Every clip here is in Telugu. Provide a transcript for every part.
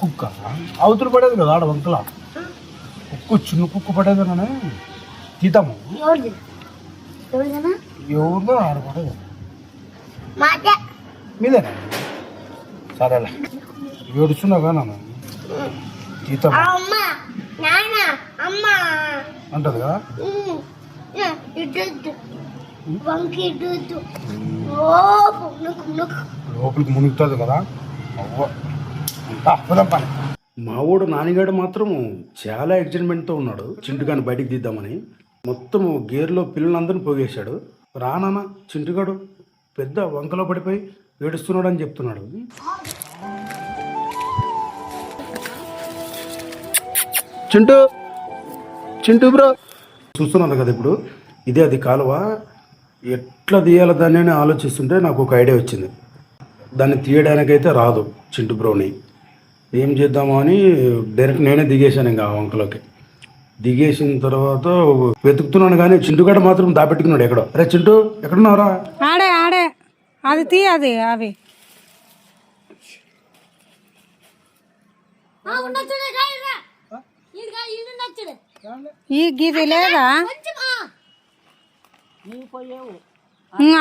కుక్క అవతల పడేది కదా ఆడ వంకల కుక్క చిన్న కుక్క పడేదనే తీద్దాము. ఎవరిది ఎవరిదేనా ఎవరిదో ఆడ పడేది మాదే మీదేనా? సరేలే ఏడుస్తున్నాగా నాన్న తీద్దాము అమ్మ నాన్న అమ్మ అంటది కదా. ఇటు వంకి ఇటు ఓ నుక్కు లోపలికి మునుగుతుంది కదా. అవ్వ అప్పుదాం పని. మా ఊడు నానిగాడు మాత్రం చాలా ఎక్సైట్మెంట్తో ఉన్నాడు చింటుగాని బయటికి తీద్దామని. మొత్తం గేర్లో పిల్లలందరినీ పోగేశాడు. రానాన్న చింటుగాడు పెద్ద వంకలో పడిపోయి ఏడుస్తున్నాడు అని చెప్తున్నాడు. చింటూ చింటూ బ్రో చూస్తున్నాను కదా ఇప్పుడు. ఇదే అది కాలువ ఎట్లా తీయాలి దాన్ని అని ఆలోచిస్తుంటే నాకు ఒక ఐడియా వచ్చింది. దాన్ని తీయడానికైతే రాదు చింటూ బ్రోని. ఏం చేద్దామో అని డైరెక్ట్ నేనే దిగేశాను ఇంకా ఆ వంకలోకి. దిగేసిన తర్వాత వెతుకుతున్నాను కానీ చింటుగాడు మాత్రం దాపెట్టుకున్నాడు ఎక్కడో. అరే చింటూ ఎక్కడున్నారా? ఆడే ఆడే అది తీ అది అవి ఈ గిది లేదా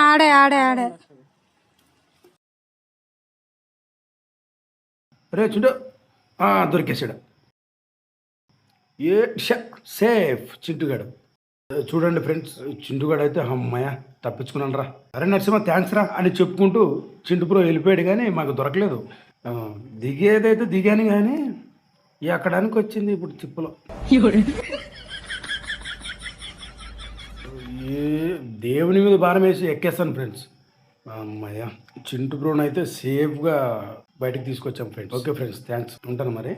ఆడే ఆడే ఆడే రే చింటూ దొరికేసాడు. ఏ సేఫ్ చింటుగాడు. చూడండి ఫ్రెండ్స్, చింటుగాడు అయితే అమ్మయ్య తప్పించుకున్నాను రా. అరే నరసింహ థ్యాంక్స్ రా అని చెప్పుకుంటూ చింటు బ్రో వెళ్ళిపోయాడు కానీ మాకు దొరకలేదు. దిగేదైతే దిగాను కానీ ఎక్కడానికి వచ్చింది ఇప్పుడు తిప్పులో. ఏ దేవుని మీద భారం వేసి ఎక్కేస్తాను ఫ్రెండ్స్. అమ్మయ్య చింటు బ్రోని అయితే సేఫ్గా బయటకు తీసుకొచ్చాం ఫ్రెండ్స్. ఓకే ఫ్రెండ్స్ థ్యాంక్స్ ఉంటాను మరి.